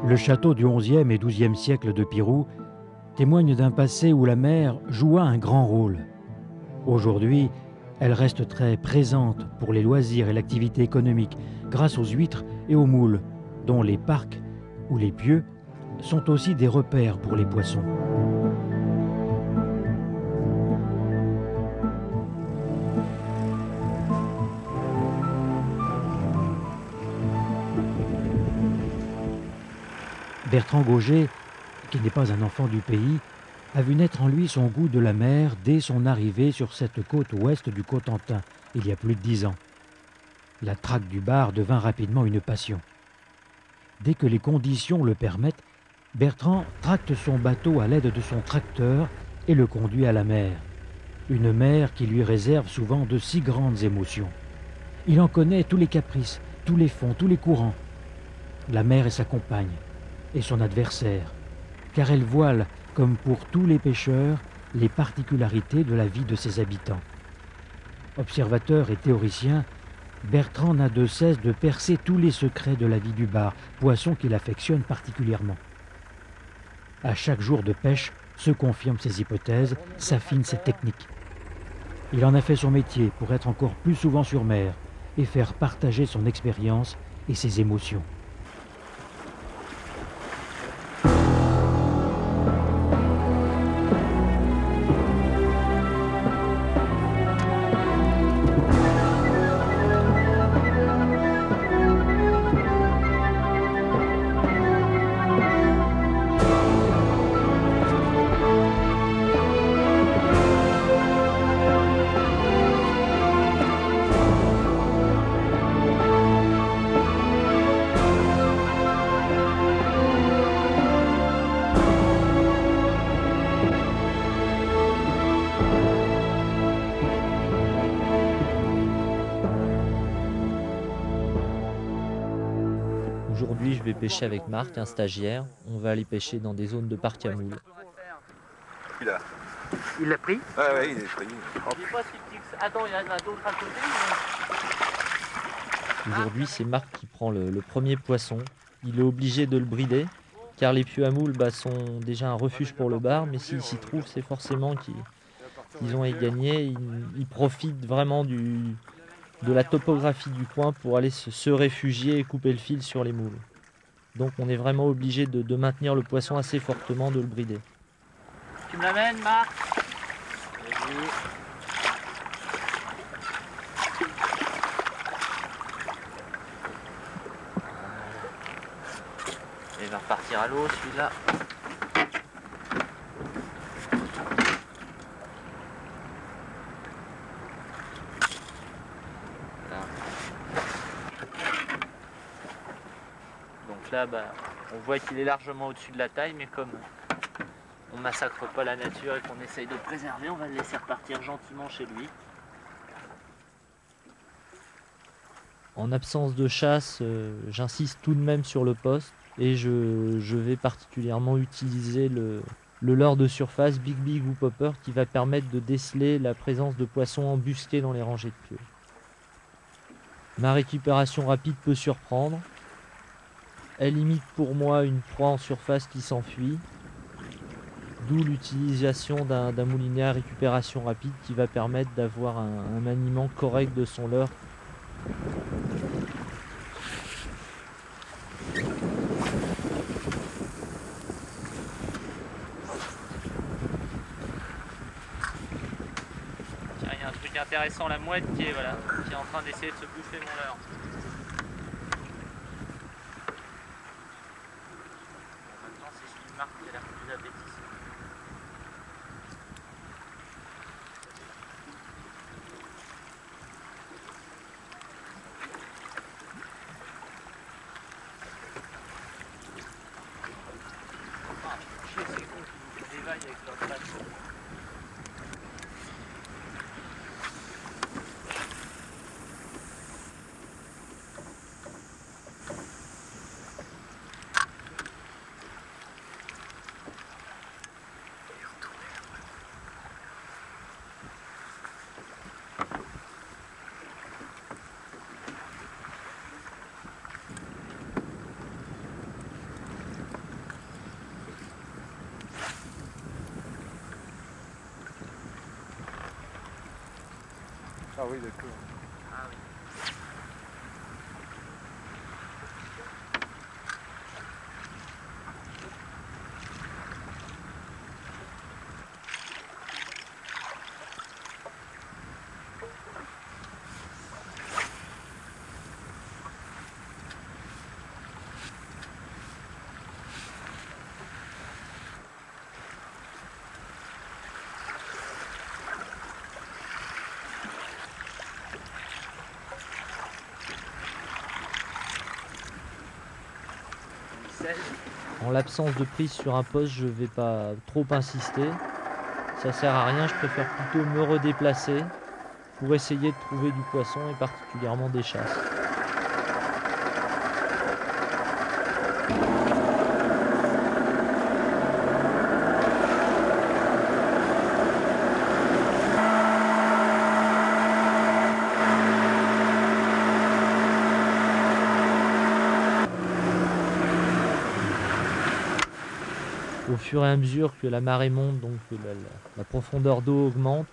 Le château du XIe et XIIe siècle de Pirou témoigne d'un passé où la mer joua un grand rôle. Aujourd'hui, elle reste très présente pour les loisirs et l'activité économique grâce aux huîtres et aux moules, dont les parcs ou les pieux sont aussi des repères pour les poissons. Bertrand Gauger, qui n'est pas un enfant du pays, a vu naître en lui son goût de la mer dès son arrivée sur cette côte ouest du Cotentin, il y a plus de 10 ans. La traque du bar devint rapidement une passion. Dès que les conditions le permettent, Bertrand tracte son bateau à l'aide de son tracteur et le conduit à la mer. Une mer qui lui réserve souvent de si grandes émotions. Il en connaît tous les caprices, tous les fonds, tous les courants. La mer est sa compagne et son adversaire, car elle voile, comme pour tous les pêcheurs, les particularités de la vie de ses habitants. Observateur et théoricien, Bertrand n'a de cesse de percer tous les secrets de la vie du bar, poisson qu'il affectionne particulièrement. À chaque jour de pêche se confirment ses hypothèses, s'affinent ses techniques. Il en a fait son métier pour être encore plus souvent sur mer et faire partager son expérience et ses émotions. Aujourd'hui, je vais pêcher avec Marc, un stagiaire. On va aller pêcher dans des zones de parc à moules. Il l'a pris? Ouais, il est pris. Attends, il y en a d'autres à côté. Aujourd'hui, c'est Marc qui prend le premier poisson. Il est obligé de le brider, car les pieux à moules sont déjà un refuge pour le bar, mais s'ils s'y trouvent, c'est forcément qu'ils ont à y gagner. Ils profitent vraiment de la topographie du coin pour aller se réfugier et couper le fil sur les moules. Donc on est vraiment obligé de maintenir le poisson assez fortement, de le brider. Tu me l'amènes, Marc? Vas-y. Il va repartir à l'eau, celui-là. Donc là, on voit qu'il est largement au-dessus de la taille, mais comme on massacre pas la nature et qu'on essaye de le préserver, on va le laisser repartir gentiment chez lui. En absence de chasse, j'insiste tout de même sur le poste et je vais particulièrement utiliser le leurre de surface Big Big ou Popper qui va permettre de déceler la présence de poissons embusqués dans les rangées de pieux. Ma récupération rapide peut surprendre. Elle imite pour moi une proie en surface qui s'enfuit, d'où l'utilisation d'un moulinet à récupération rapide qui va permettre d'avoir un maniement correct de son leurre. Tiens, il y a un truc intéressant, la mouette qui est en train d'essayer de se bouffer mon leurre. Maintenant, c'est celui de Marc qui a l'air plus appétissant. C'est con qu'ils dévaillent avec leurs pattes. Ah oui, d'accord. Ah oui. En l'absence de prise sur un poste, je ne vais pas trop insister. Ça sert à rien, je préfère plutôt me redéplacer pour essayer de trouver du poisson et particulièrement des chasses. Au fur et à mesure que la marée monte, donc que la profondeur d'eau augmente,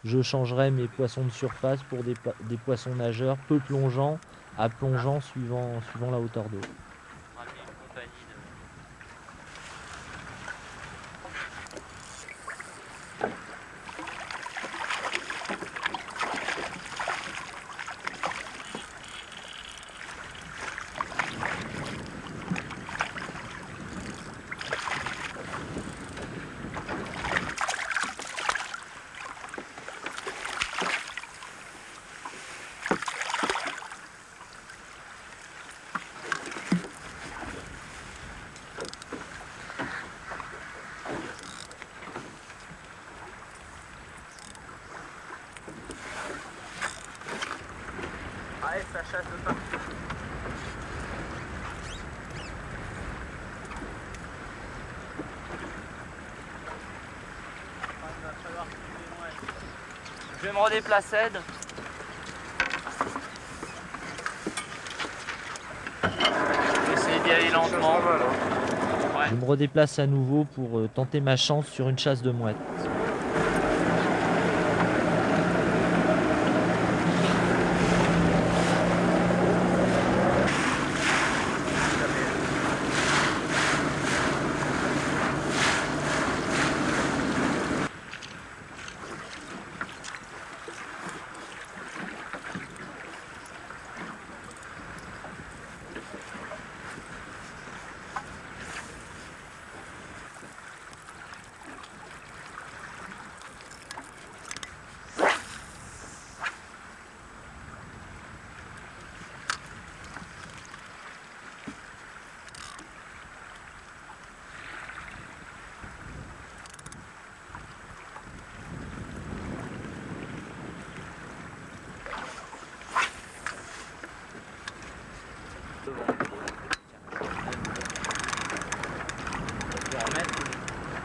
je changerai mes poissons de surface pour des poissons nageurs peu plongeants à plongeants suivant la hauteur d'eau. Ramener une compagnie de... Ouais, ça chasse de partout. Il va falloir trouver moins. Je vais me redéplacer. Je vais essayer d'y aller lentement. Je me redéplace à nouveau pour tenter ma chance sur une chasse de mouette.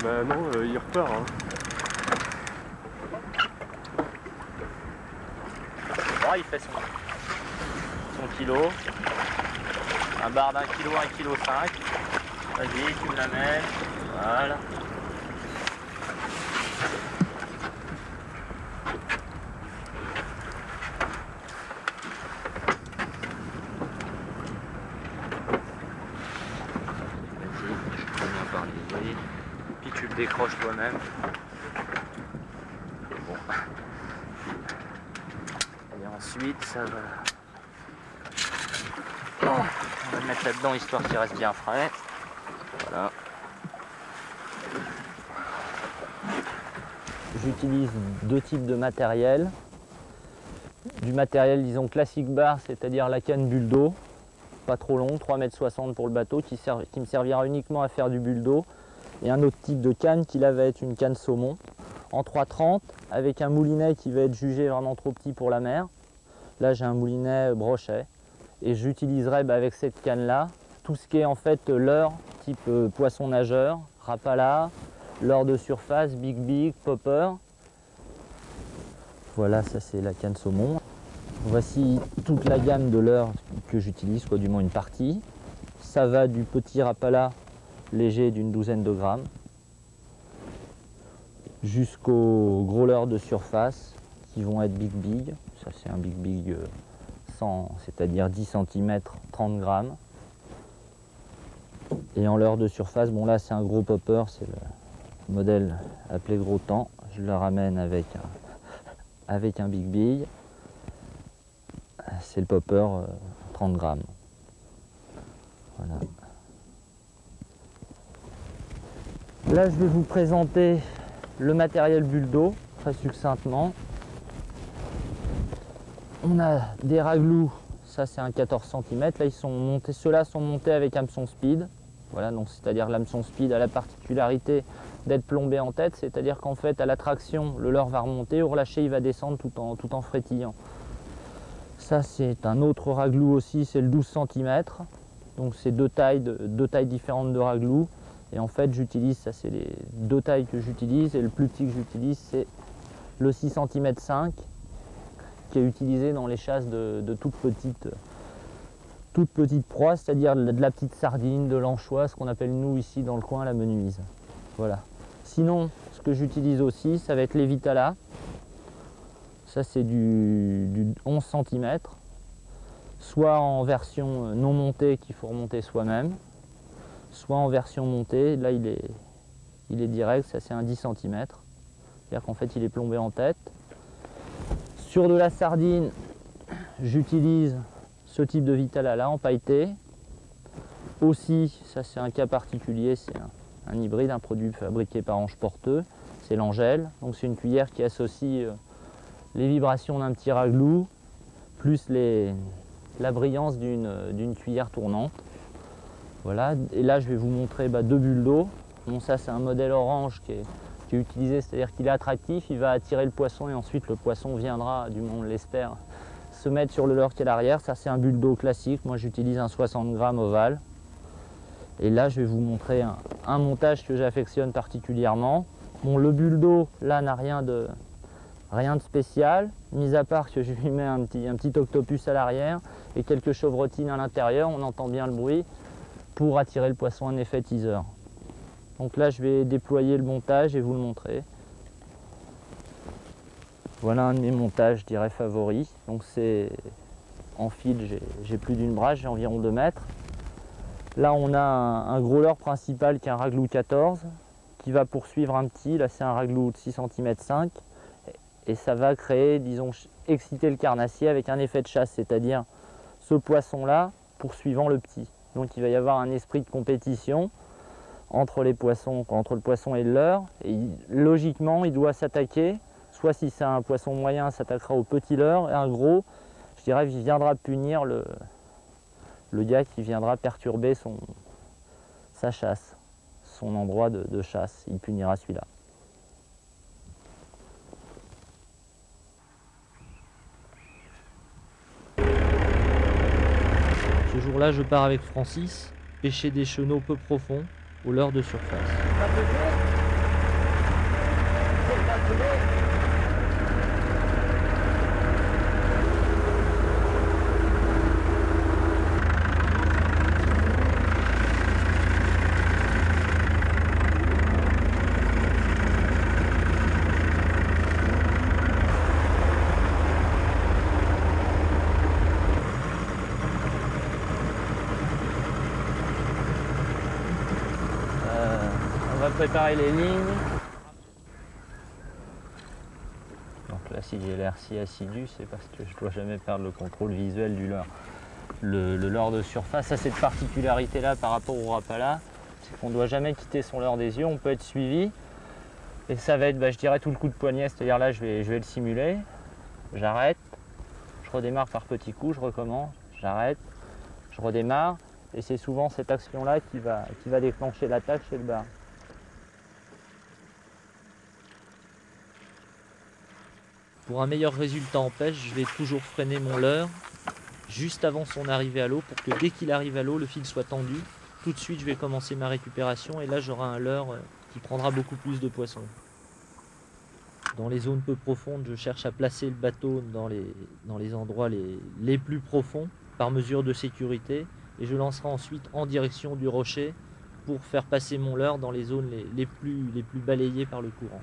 Bah non, il repart. Hein. Bon, il fait son kilo. Un bar d'1 kilo, 1,5 kg. Vas-y, tu me l'amènes. Voilà. Vas-y, je peux bien parler. Puis tu le décroches toi-même. Bon. Et ensuite, ça va... On va le mettre là-dedans histoire qu'il reste bien frais. Voilà. J'utilise deux types de matériel. Du matériel, disons, classique bar, c'est-à-dire la canne bulle d'eau, pas trop long, 3,60 m pour le bateau, qui me servira uniquement à faire du bulle d'eau. Et un autre type de canne qui là va être une canne saumon, en 3,30 avec un moulinet qui va être jugé vraiment trop petit pour la mer. Là j'ai un moulinet brochet. Et j'utiliserai avec cette canne-là tout ce qui est en fait leurre, type poisson nageur, rapala, leurre de surface, big, popper. Voilà, ça c'est la canne saumon. Voici toute la gamme de leurre que j'utilise, du moins une partie. Ça va du petit rapala léger d'une douzaine de grammes jusqu'aux gros leurres de surface qui vont être big. Ça c'est un Big 100, c'est-à-dire 10 cm, 30 grammes. Et en leurre de surface, bon là c'est un gros popper, c'est le modèle appelé gros temps. Je le ramène avec un Big. C'est le popper 30 grammes. Voilà. Là je vais vous présenter le matériel bulle d'eau, très succinctement. On a des raglous, ça c'est un 14 cm, là ils sont montés, ceux-là sont montés avec hameçon speed. Voilà, donc c'est-à-dire l'hameçon speed a la particularité d'être plombé en tête, c'est-à-dire qu'en fait à la traction, le leurre va remonter, au relâché il va descendre tout en frétillant. Ça c'est un autre raglou aussi, c'est le 12 cm, donc c'est deux tailles différentes de raglous. Et en fait j'utilise, ça c'est les deux tailles que j'utilise, et le plus petit que j'utilise c'est le 6 cm 5, qui est utilisé dans les chasses de toute petite proie, c'est-à-dire de la petite sardine, de l'anchois, ce qu'on appelle nous ici dans le coin la menuise. Voilà. Sinon, ce que j'utilise aussi, ça va être les Vitala. Ça c'est du 11 cm, soit en version non montée qu'il faut remonter soi-même, soit en version montée. Là il est direct, ça c'est un 10 cm, c'est-à-dire qu'en fait il est plombé en tête. Sur de la sardine, j'utilise ce type de Vitala là en pailleté. Aussi, ça c'est un cas particulier, c'est un hybride, un produit fabriqué par Ange Porteux, c'est l'Angèle. Donc c'est une cuillère qui associe les vibrations d'un petit raglou, plus la brillance d'une cuillère tournante. Voilà, et là je vais vous montrer deux bulles d'eau. Bon, ça c'est un modèle orange qui est utilisé, c'est-à-dire qu'il est attractif, il va attirer le poisson et ensuite le poisson viendra, du moins on l'espère, se mettre sur le leurre qui est à l'arrière. Ça c'est un bulle d'eau classique, moi j'utilise un 60 grammes ovale. Et là je vais vous montrer un montage que j'affectionne particulièrement. Bon, le bulle d'eau là n'a rien de spécial, mis à part que je lui mets un petit octopus à l'arrière et quelques chevrotines à l'intérieur, on entend bien le bruit, pour attirer le poisson, un effet teaser. Donc là je vais déployer le montage et vous le montrer. Voilà un de mes montages, je dirais, favoris. Donc c'est en fil, j'ai plus d'une brasse, j'ai environ 2 mètres. Là on a un gros leurre principal qui est un raglou 14 qui va poursuivre un petit, là c'est un raglou de 6 cm 5 et ça va créer, disons, exciter le carnassier avec un effet de chasse, c'est-à-dire ce poisson là poursuivant le petit. Donc il va y avoir un esprit de compétition entre les poissons, entre le poisson et le leurre, et logiquement il doit s'attaquer, soit si c'est un poisson moyen, s'attaquera au petit leurre, et un gros, je dirais, il viendra punir le gars qui viendra perturber sa chasse, son endroit de chasse, il punira celui-là. Ce jour-là, je pars avec Francis pêcher des chenaux peu profonds au leurre de surface. On va préparer les lignes. Donc là, si j'ai l'air si assidu, c'est parce que je ne dois jamais perdre le contrôle visuel du leurre. Le leurre de surface a cette particularité là par rapport au rapala, c'est qu'on ne doit jamais quitter son leurre des yeux, on peut être suivi. Et ça va être, je dirais, tout le coup de poignet, c'est-à-dire là je vais le simuler, j'arrête, je redémarre par petits coups, je recommence, j'arrête, je redémarre, et c'est souvent cette action-là qui va déclencher l'attaque chez le bar. Pour un meilleur résultat en pêche, je vais toujours freiner mon leurre juste avant son arrivée à l'eau pour que dès qu'il arrive à l'eau, le fil soit tendu. Tout de suite, je vais commencer ma récupération et là, j'aurai un leurre qui prendra beaucoup plus de poissons. Dans les zones peu profondes, je cherche à placer le bateau dans les endroits les plus profonds par mesure de sécurité et je lancerai ensuite en direction du rocher pour faire passer mon leurre dans les zones les plus balayées par le courant.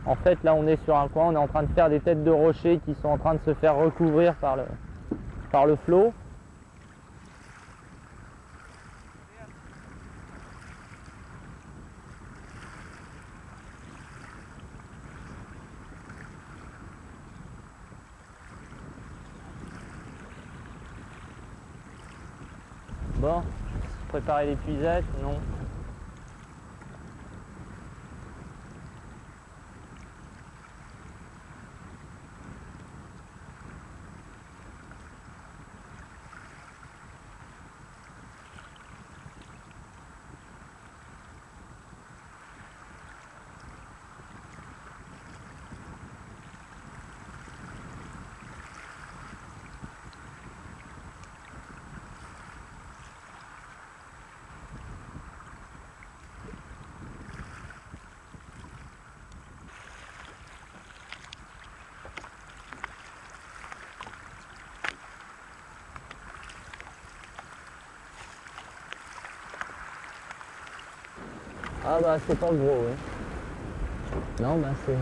En fait, là, on est sur un coin, on est en train de faire des têtes de rochers qui sont en train de se faire recouvrir par le flot. Bon, préparer l'épuisette, non. Ah bah c'est pas gros, oui. Non bah c'est...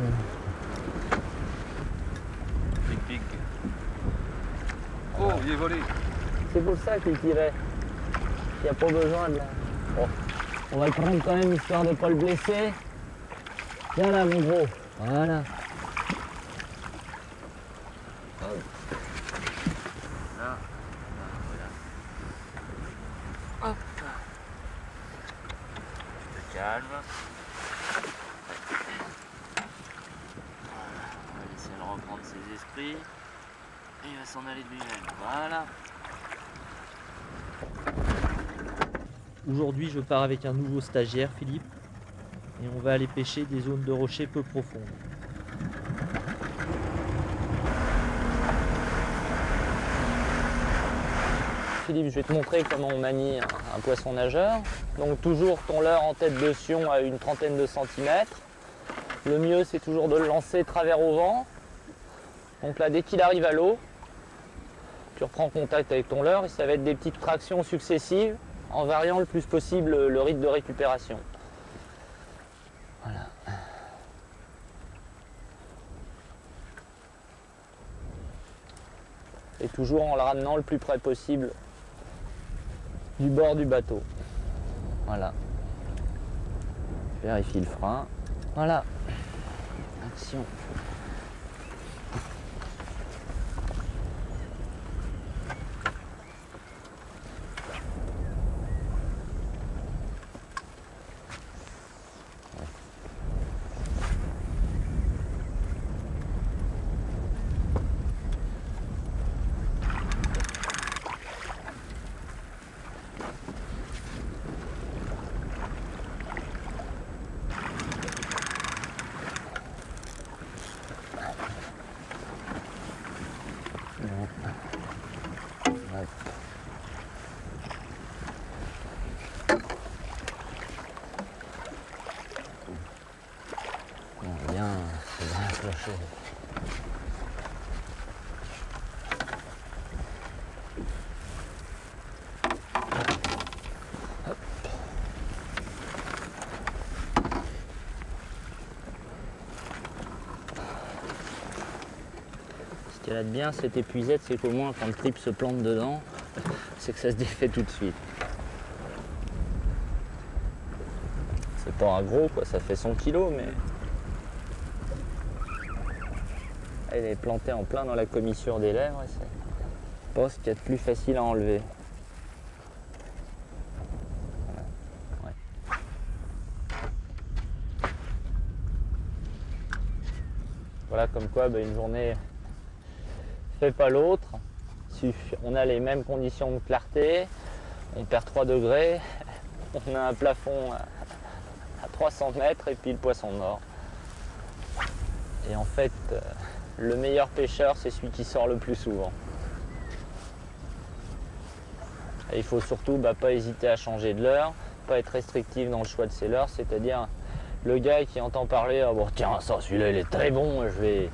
Pic pic. Oh, il est volé. C'est pour ça qu'il tirait. Il n'y a pas besoin de la... Bon. On va le prendre quand même histoire de ne pas le blesser. Tiens là mon gros. Voilà. Là, voilà. Hop. Tu te calmes. On va laisser le reprendre ses esprits. Et il va s'en aller de lui-même. Voilà. Aujourd'hui, je pars avec un nouveau stagiaire, Philippe, et on va aller pêcher des zones de rochers peu profondes. Philippe, je vais te montrer comment on manie un poisson nageur. Donc toujours ton leurre en tête de sion à une trentaine de centimètres. Le mieux, c'est toujours de le lancer travers au vent. Donc là, dès qu'il arrive à l'eau, tu reprends contact avec ton leurre et ça va être des petites tractions successives en variant le plus possible le rythme de récupération. Voilà. Et toujours en le ramenant le plus près possible du bord du bateau. Voilà. Je vérifie le frein. Voilà. Action. Bien, c'est bien accroché. Hop. Ce qu'elle a de bien cette épuisette, c'est qu'au moins quand le trip se plante dedans, c'est que ça se défait tout de suite. C'est pas un gros quoi, ça fait 100 kg mais... Elle est plantée en plein dans la commissure des lèvres et c'est pas ce qu'il y a de plus facile à enlever. Voilà. Ouais. Voilà comme quoi une journée fait pas l'autre. On a les mêmes conditions de clarté, on perd 3 degrés, on a un plafond à 300 mètres et puis le poisson mort. Et en fait, le meilleur pêcheur, c'est celui qui sort le plus souvent. Et il faut surtout pas hésiter à changer de leurre, pas être restrictif dans le choix de ses leurres, c'est-à-dire le gars qui entend parler, oh, bon, tiens, ça, celui-là, il est très bon, je vais...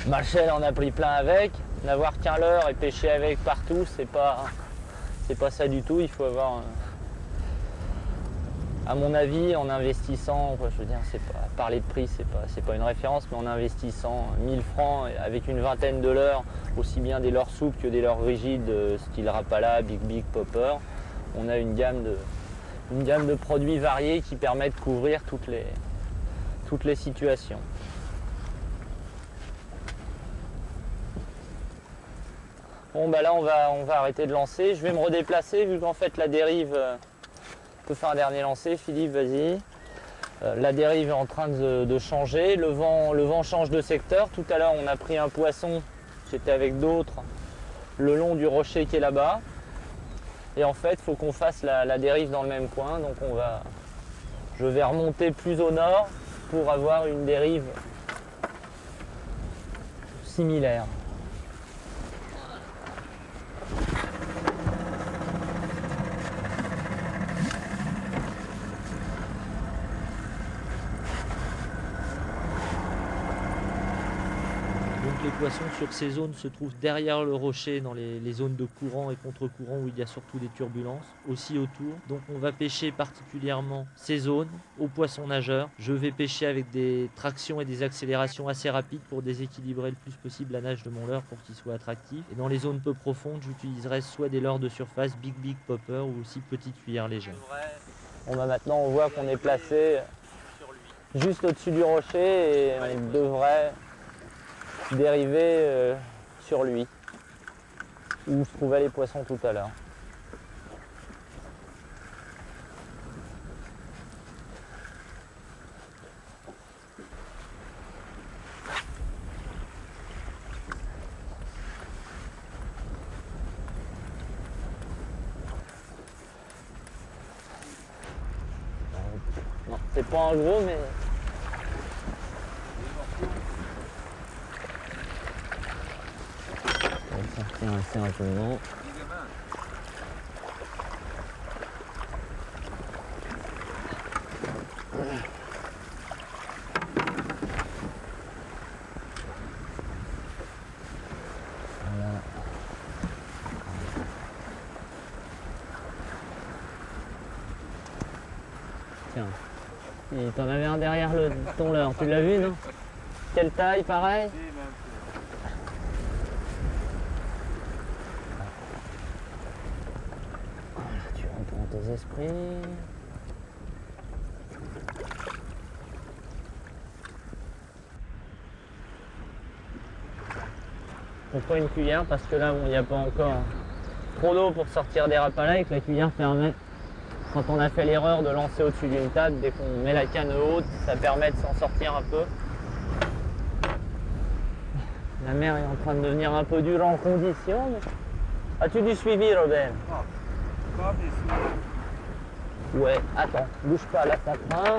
Marshall en a pris plein avec, n'avoir qu'un leurre et pêcher avec partout, c'est pas ça du tout, il faut avoir À mon avis, en investissant, je veux dire, parler de prix, c'est pas une référence, mais en investissant 1000 francs avec une vingtaine de leurres, aussi bien des leurres souples que des leurres rigides, style Rapala, Big, Popper, on a une gamme de produits variés qui permettent de couvrir toutes les situations. Bon bah là on va arrêter de lancer, je vais me redéplacer vu qu'en fait la dérive, on peut faire un dernier lancer, Philippe vas-y. La dérive est en train de changer, le vent change de secteur, tout à l'heure on a pris un poisson, j'étais avec d'autres, le long du rocher qui est là-bas. Et en fait il faut qu'on fasse la dérive dans le même coin, donc je vais remonter plus au nord pour avoir une dérive similaire. Les poissons sur ces zones se trouvent derrière le rocher dans les zones de courant et contre-courant où il y a surtout des turbulences, aussi autour. Donc on va pêcher particulièrement ces zones aux poissons nageurs. Je vais pêcher avec des tractions et des accélérations assez rapides pour déséquilibrer le plus possible la nage de mon leurre pour qu'il soit attractif. Et dans les zones peu profondes, j'utiliserai soit des leurres de surface Big Popper ou aussi petites cuillères légères. Bon bah maintenant on voit qu'on est placé juste au-dessus du rocher et on devrait dériver sur lui, où se trouvaient les poissons tout à l'heure. Non, c'est pas un gros, mais c'est un peu long. Voilà. Tiens, t'en avais un derrière ton leurre, tu l'as vu non? Quelle taille pareil? Tes esprits. On prend une cuillère parce que là il n'y a pas encore trop d'eau pour sortir des rapalas et que la cuillère permet, quand on a fait l'erreur de lancer au-dessus d'une table, dès qu'on met la canne haute, ça permet de s'en sortir un peu. La mer est en train de devenir un peu dure en condition. Mais... As-tu du suivi, Robert? Ouais, attends, bouge pas, là ça craint.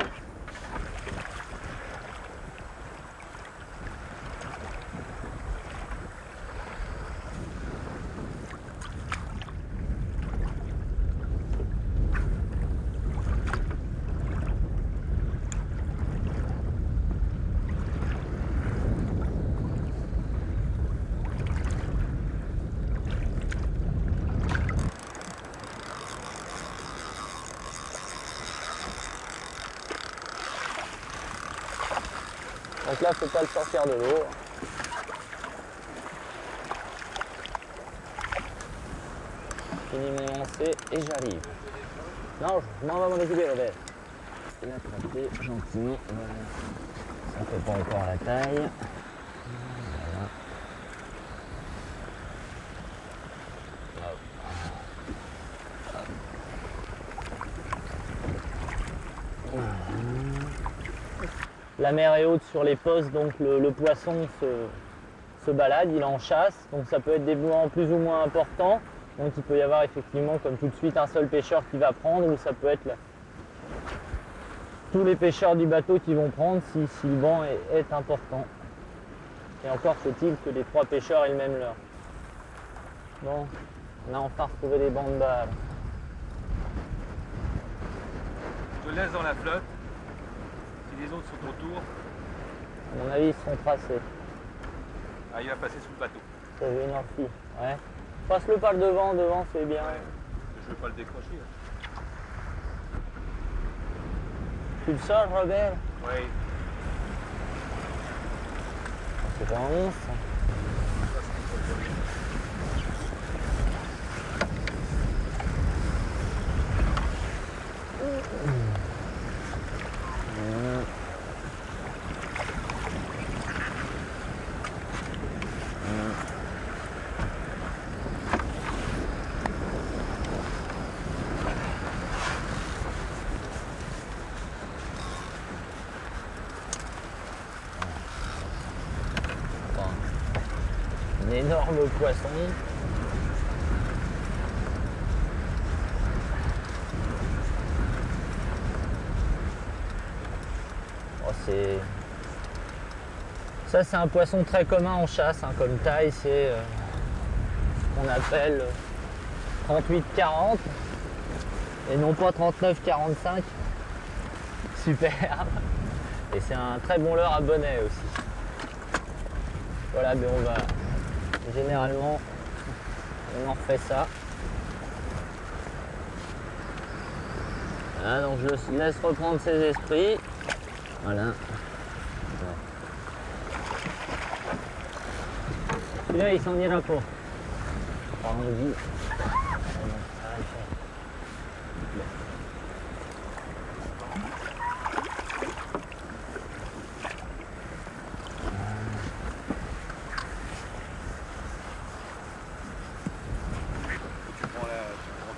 Donc là, faut pas le sortir de l'eau. Fini mon lancer et j'arrive. Non, je m'en vais m'en occuper, Robert. Et là, tremper gentiment. Voilà. Ça fait pas encore la taille. Voilà. La mer est haute sur les postes, donc le poisson se balade, il est en chasse, donc ça peut être des mouvements plus ou moins importants. Donc il peut y avoir effectivement comme tout de suite un seul pêcheur qui va prendre, ou ça peut être tous les pêcheurs du bateau qui vont prendre si le vent est important. Et encore faut-il que les trois pêcheurs aient le même leurre. Bon, on a enfin retrouvé les bancs de balles. Je te laisse dans la flotte. Si les autres sont autour, À mon avis, ils seront tracés. ah, il va passer sous le bateau. Ça veut une ortie, ouais. Passe-le par le devant c'est bien. Ouais. Je ne veux pas le décrocher. Là. Tu le sors, Robert? Oui. C'est pas un monstre. Un énorme poisson. Oh, ça c'est un poisson très commun en chasse, hein, comme taille, c'est ce qu'on appelle 38-40 et non pas 39-45. Super. Et c'est un très bon leurre à bonnet aussi. Voilà, mais on va généralement on en fait ça. Voilà, donc je le laisse reprendre ses esprits. Voilà. Celui-là il s'en ira pas. Par envie. Tu prends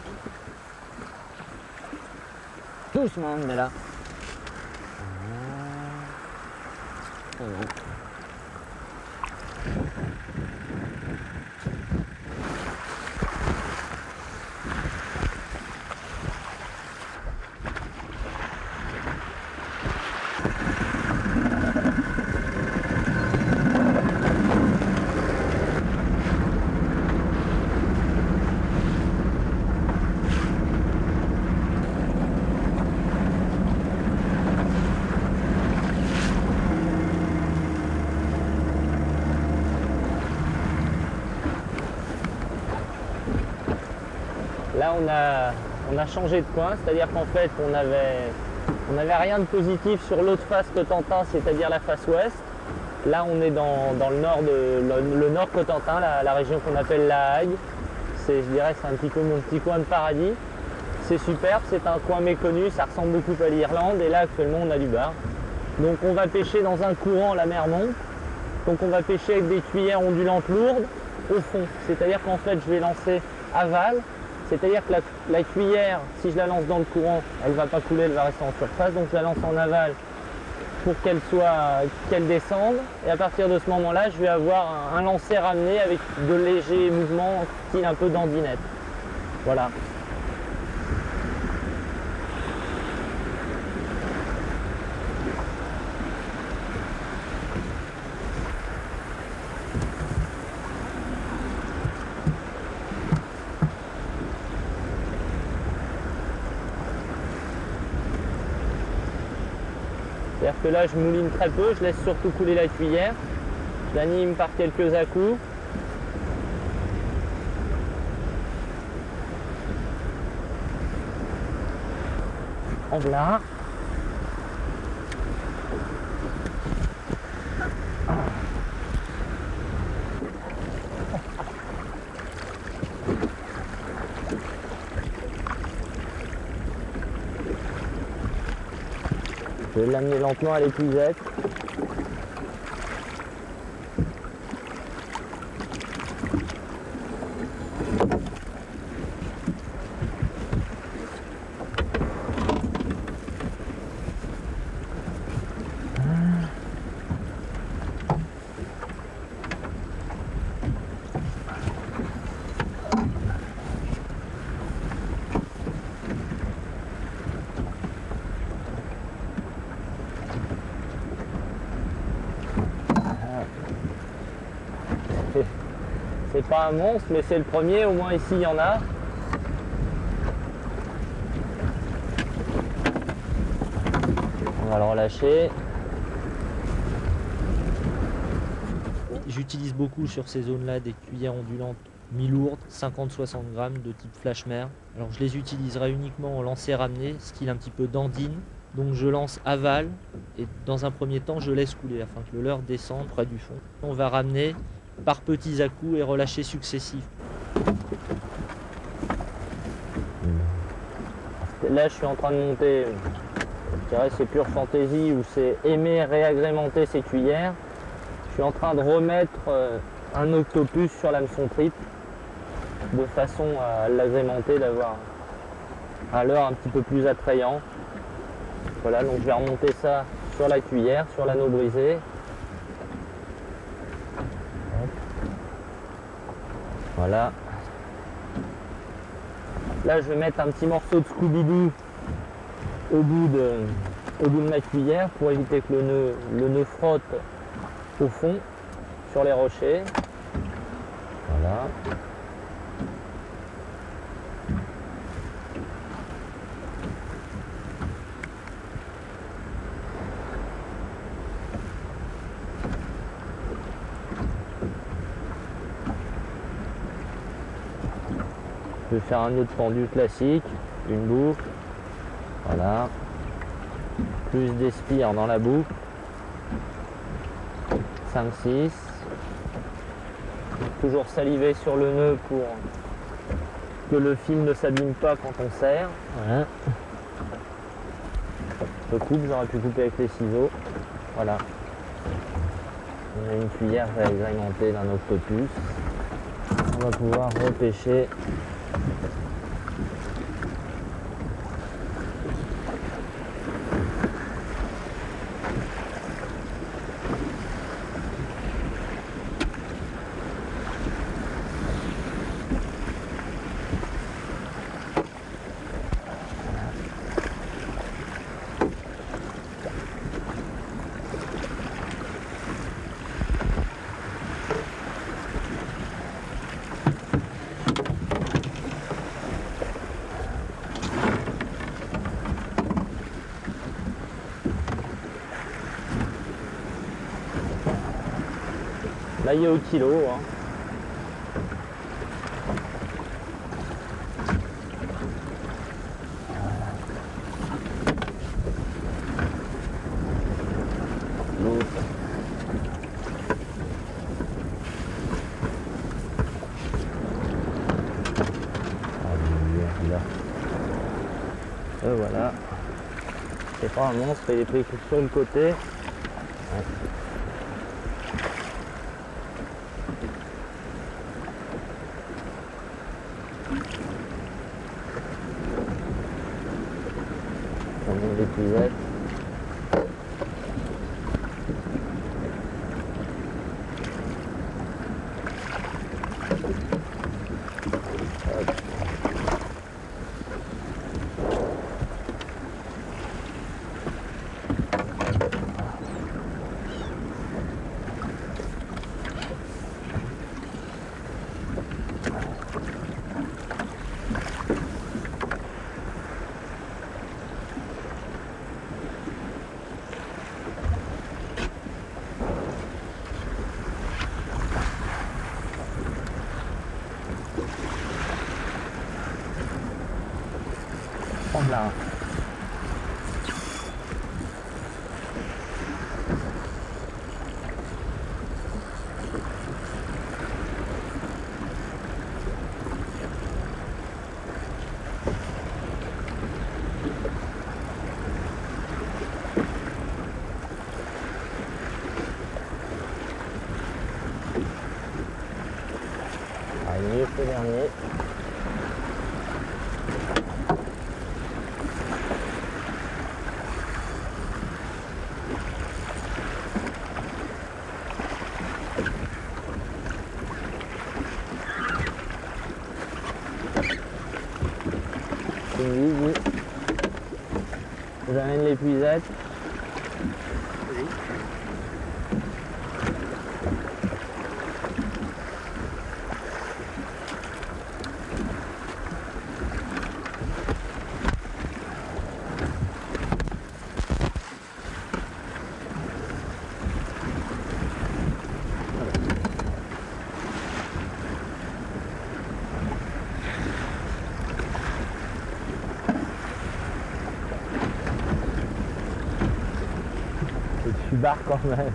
tout. Doucement, mais là. Là, on a changé de coin, c'est-à-dire qu'en fait, on n'avait rien de positif sur l'autre face Cotentin, c'est-à-dire la face ouest. Là, on est dans le nord le nord Cotentin, la région qu'on appelle la Hague. Je dirais, c'est un petit peu mon petit coin de paradis. C'est superbe, c'est un coin méconnu, ça ressemble beaucoup à l'Irlande. Et là, actuellement, on a du bar. Donc, on va pêcher dans un courant, la mer monte. Donc, on va pêcher avec des cuillères ondulantes lourdes au fond. C'est-à-dire qu'en fait, je vais lancer aval. C'est-à-dire que la cuillère, si je la lance dans le courant, elle ne va pas couler, elle va rester en surface. Donc je la lance en aval pour qu'elle descende. Et à partir de ce moment-là, je vais avoir un lancer ramené avec de légers mouvements, style un peu dandinette. Voilà. C'est-à-dire que là, je mouline très peu, je laisse surtout couler la cuillère. Je l'anime par quelques à-coups. En voilà. Je vais l'amener lentement à l'épuisette. C'est pas un monstre, mais c'est le premier, au moins ici il y en a. On va le relâcher. J'utilise beaucoup sur ces zones-là des cuillères ondulantes mi-lourdes, 50-60 grammes de type Flashmer. Alors je les utiliserai uniquement en lancer ramené, style un petit peu dandine, Donc je lance aval et dans un premier temps je laisse couler afin que le leurre descende près du fond. On va ramener par petits à-coups et relâcher successifs. Là je suis en train de monter, je dirais c'est pure fantaisie ou c'est aimer réagrémenter ses cuillères. Je suis en train de remettre un octopus sur l'hameçon triple de façon à l'agrémenter, d'avoir un leurre un petit peu plus attrayant. Voilà, donc je vais remonter ça sur la cuillère, sur l'anneau brisé. Voilà. Là, je vais mettre un petit morceau de Scooby-Doo au bout de ma cuillère pour éviter que le nœud frotte au fond, sur les rochers. Voilà. Je vais faire un nœud de pendu classique, une boucle, voilà, plus des spires dans la boucle, 5-6, toujours saliver sur le nœud pour que le fil ne s'abîme pas quand on serre, voilà. Je coupe, j'aurais pu couper avec les ciseaux, voilà. On a une cuillère réagrémentée d'un octopus, on va pouvoir repêcher. Là, il est au kilo. Hein. L'autre. Voilà. C'est pas un monstre, il est pris sur le côté. Ouais. L'épuisette. Là. Allez, le dernier. J'amène l'épuisette. barre quand même.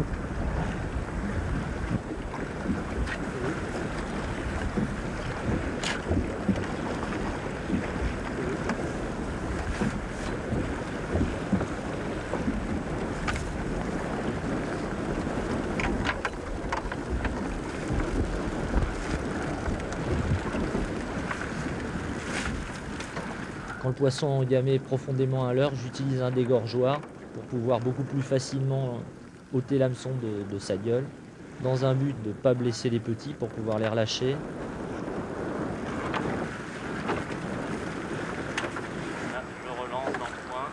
Quand le poisson engamé est profondément à leurre, j'utilise un dégorgeoir pour pouvoir beaucoup plus facilement ôter l'hameçon de sa gueule, dans un but de ne pas blesser les petits pour pouvoir les relâcher. Là, je relance dans le coin.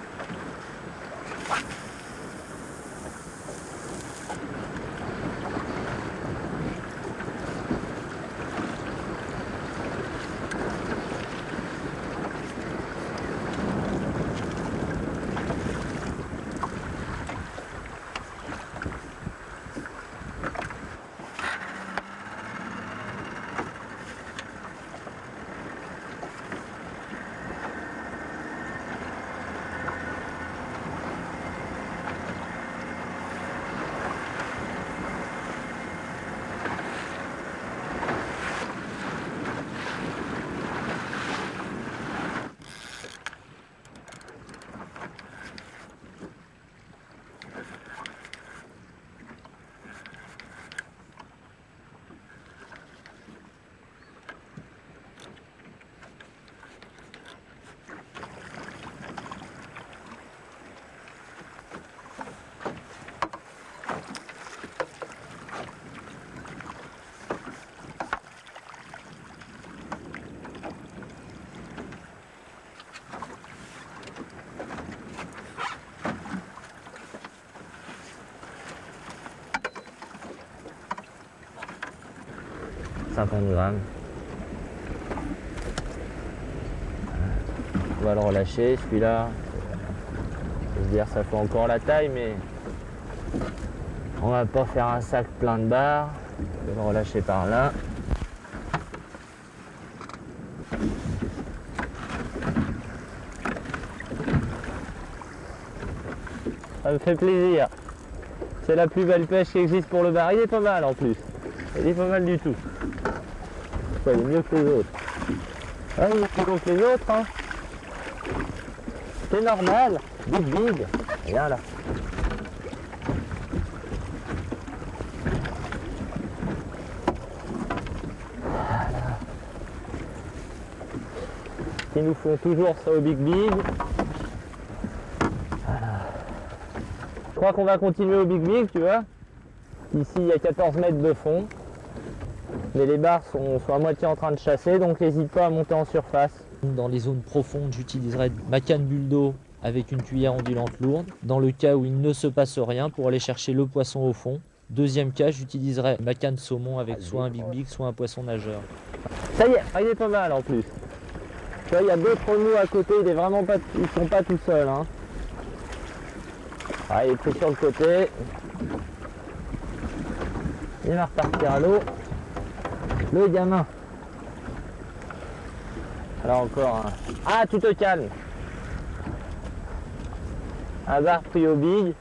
Grammes. On va le relâcher, celui-là. Je veux dire, ça fait encore la taille, mais on va pas faire un sac plein de barres. Je vais le relâcher par là. Ça me fait plaisir. C'est la plus belle pêche qui existe pour le bar. Il est pas mal en plus. Il est pas mal du tout. Il est mieux que les autres. Ah, il est plus gros que les autres. Hein. C'est normal. Big. Viens là. Voilà. Ils nous font toujours ça au Big. Voilà. Je crois qu'on va continuer au Big, tu vois. Ici, il y a 14 mètres de fond. Mais les barres sont à moitié en train de chasser, donc n'hésite pas à monter en surface. Dans les zones profondes, j'utiliserai ma canne bulle d'eau avec une cuillère ondulante lourde. Dans le cas où il ne se passe rien, pour aller chercher le poisson au fond. Deuxième cas, j'utiliserai ma canne saumon avec soit un Big, soit un poisson nageur. Ça y est, il est pas mal en plus. Tu vois, il y a d'autres mous à côté, ils sont pas tout seuls. Hein. Ah, il est pris sur le côté. Il va repartir à l'eau. Le gamin. Alors encore un. Ah, tu te calmes. Un bar pris au Big.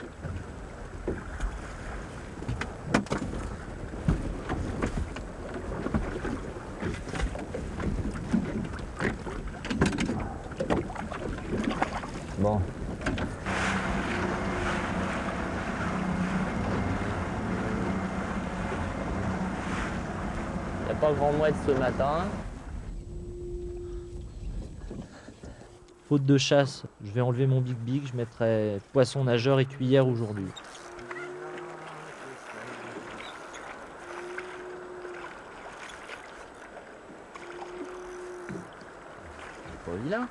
Bon. Il n'y a pas grand mouette ce matin. Faute de chasse, je vais enlever mon Big, je mettrai poisson nageur et cuillère aujourd'hui. Pas vilain.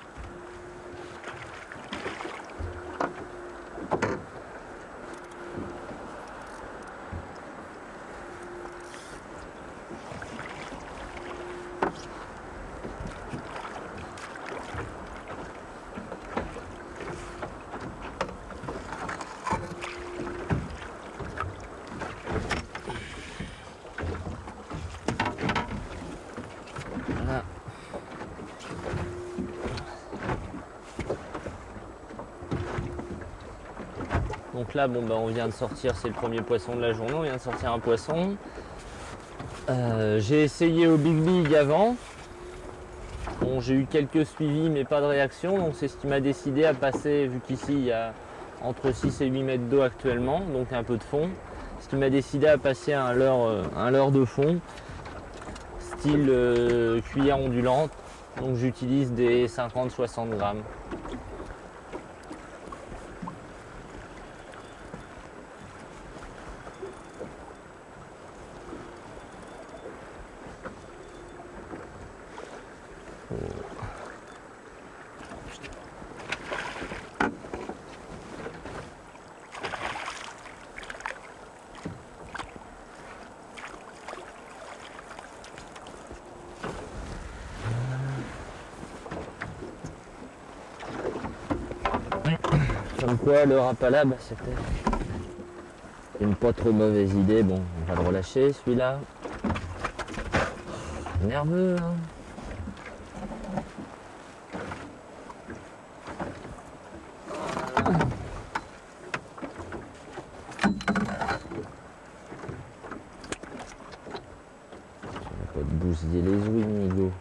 Donc là, bon, on vient de sortir, c'est le premier poisson de la journée, on vient de sortir un poisson. J'ai essayé au Big Big avant. Bon, j'ai eu quelques suivis mais pas de réaction, donc c'est ce qui m'a décidé à passer, vu qu'ici il y a entre 6 et 8 mètres d'eau actuellement, donc un peu de fond, ce qui m'a décidé à passer à un leurre de fond, style cuillère ondulante, donc j'utilise des 50-60 grammes. Comme quoi le Rapala, c'était une pas trop mauvaise idée. Bon, on va le relâcher celui-là. Nerveux, hein. Pas te bousiller les ouïes, Migo.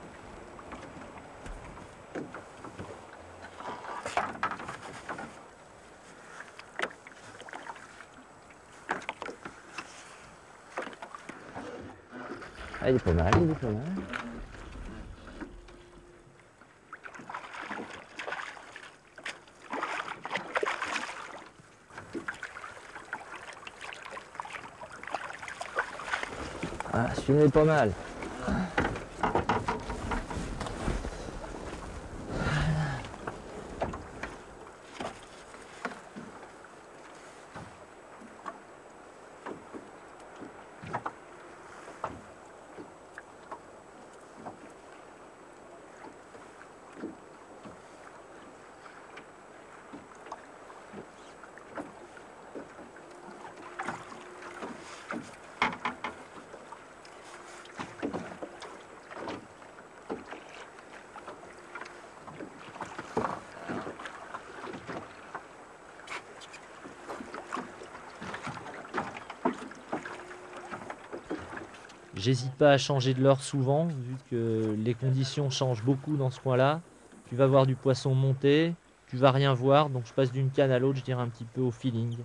Ah, il est pas mal, il est pas mal. Ah, celui-là est pas mal. J'hésite pas à changer de leurre souvent, vu que les conditions changent beaucoup dans ce coin-là. Tu vas voir du poisson monter, tu vas rien voir, donc je passe d'une canne à l'autre, je dirais un petit peu au feeling.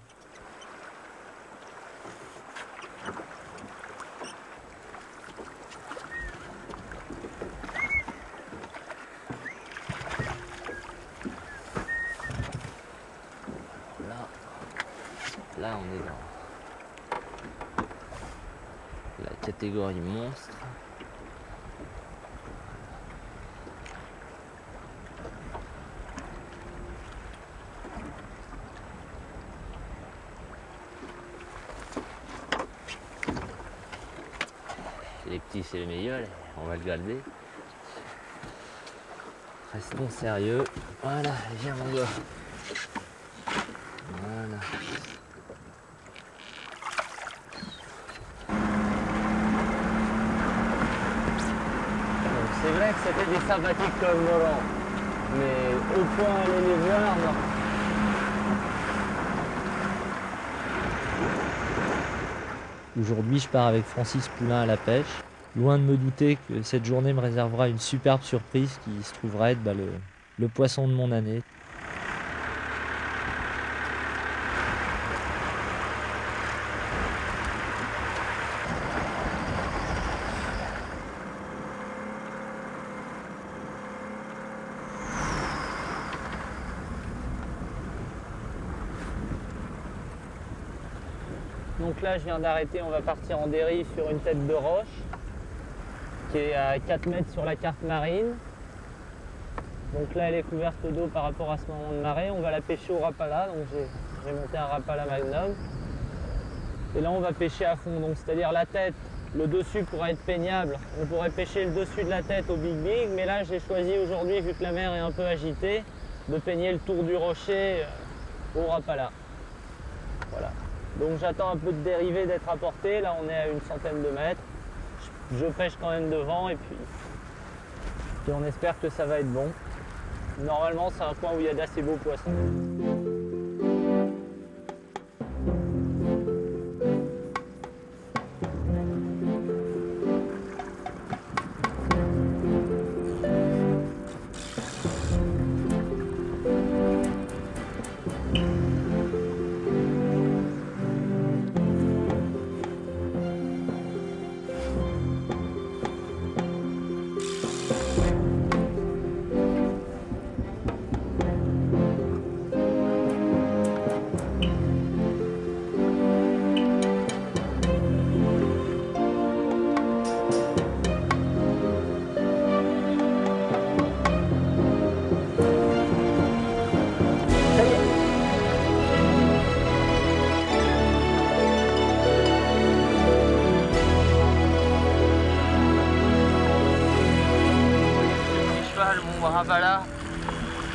Là, on est dans la catégorie monstre. Les petits, c'est les meilleurs, on va le garder. Restons sérieux. Voilà, viens mon gars. Voilà. C'est vrai que c'était des sympathiques comme Laurent, mais au point aller les voir, non. Aujourd'hui, je pars avec Francis Poulain à la pêche. Loin de me douter que cette journée me réservera une superbe surprise qui se trouvera être le poisson de mon année. Donc là, je viens d'arrêter, on va partir en dérive sur une tête de roche qui est à 4 mètres sur la carte marine. Donc là, elle est couverte d'eau par rapport à ce moment de marée. On va la pêcher au Rapala, donc j'ai monté un Rapala Magnum. Et là, on va pêcher à fond, donc c'est-à-dire la tête, le dessus pourrait être peignable. On pourrait pêcher le dessus de la tête au Big Big, mais là, j'ai choisi aujourd'hui, vu que la mer est un peu agitée, de peigner le tour du rocher au Rapala. Voilà. Donc j'attends un peu de dériver, d'être apporté. Là, on est à une centaine de mètres. Je pêche quand même devant et puis on espère que ça va être bon. Normalement, c'est un coin où il y a d'assez beaux poissons. Rapala.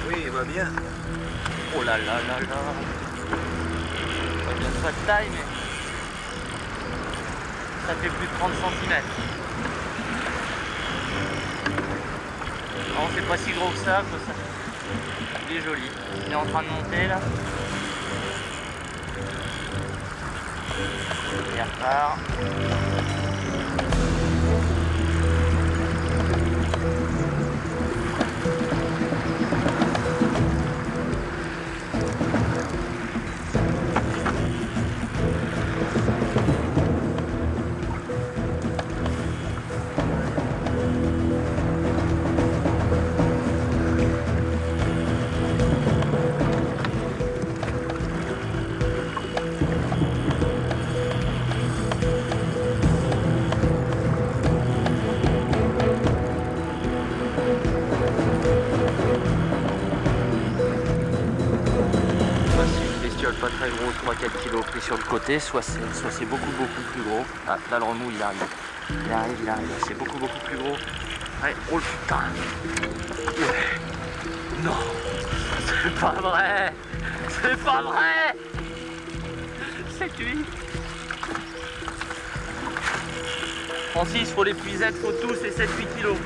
Oui, il va bien. Oh là là là là. Bien pas de taille, mais ça fait plus de 30 cm. Non, c'est pas si gros que ça, quoi, ça. Il est joli. Il est en train de monter là. Il repart. Pas très gros, 3-4 kg pris sur le côté, soit c'est beaucoup plus gros. Ah, là le remous il arrive. Il arrive, c'est beaucoup plus gros. Ouais, oh le putain. Ouais. Non, c'est pas vrai. C'est pas vrai. C'est lui. Francis, faut les puisettes, faut tous et 7-8 kg.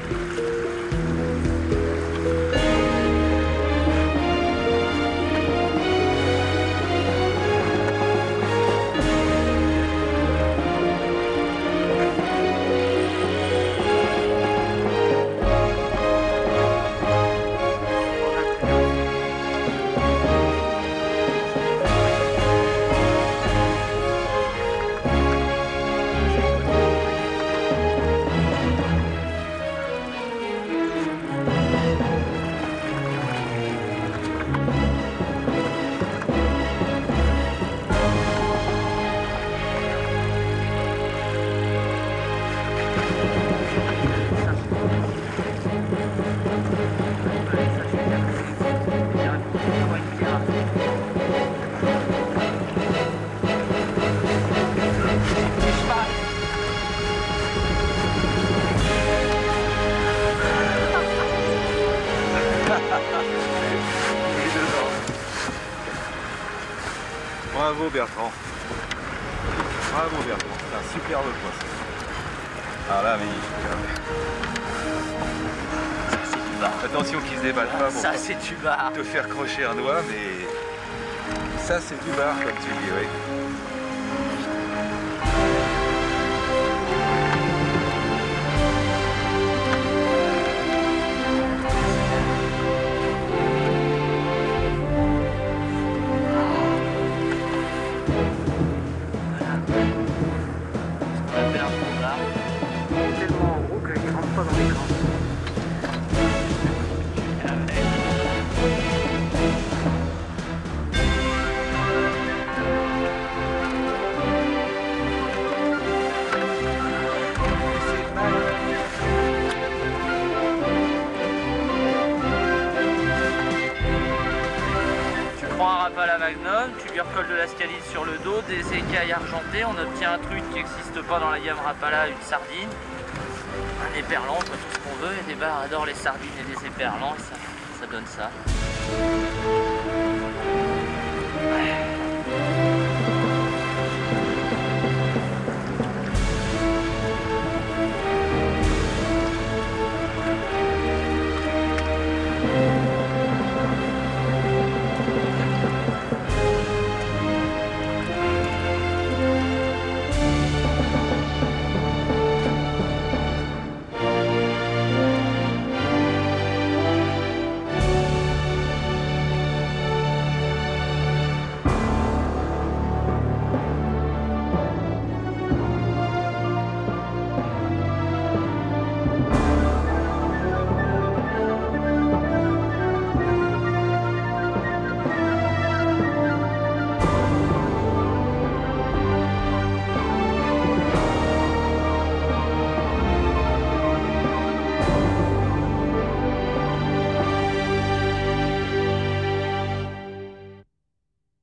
Bravo Bertrand. Bravo Bertrand, c'est un superbe poisson. Ah là, mais attention qu'il se déballe pas pour ça c'est du bar. te faire crocher un doigt, mais ça c'est du bar comme tu dis, oui. Rapala Magnum, tu lui recolles de la scalide sur le dos, des écailles argentées, on obtient un truc qui n'existe pas dans la gamme Rapala, une sardine, un éperlan, quoi, tout ce qu'on veut, et les bars adorent les sardines et les éperlans, et ça donne ça.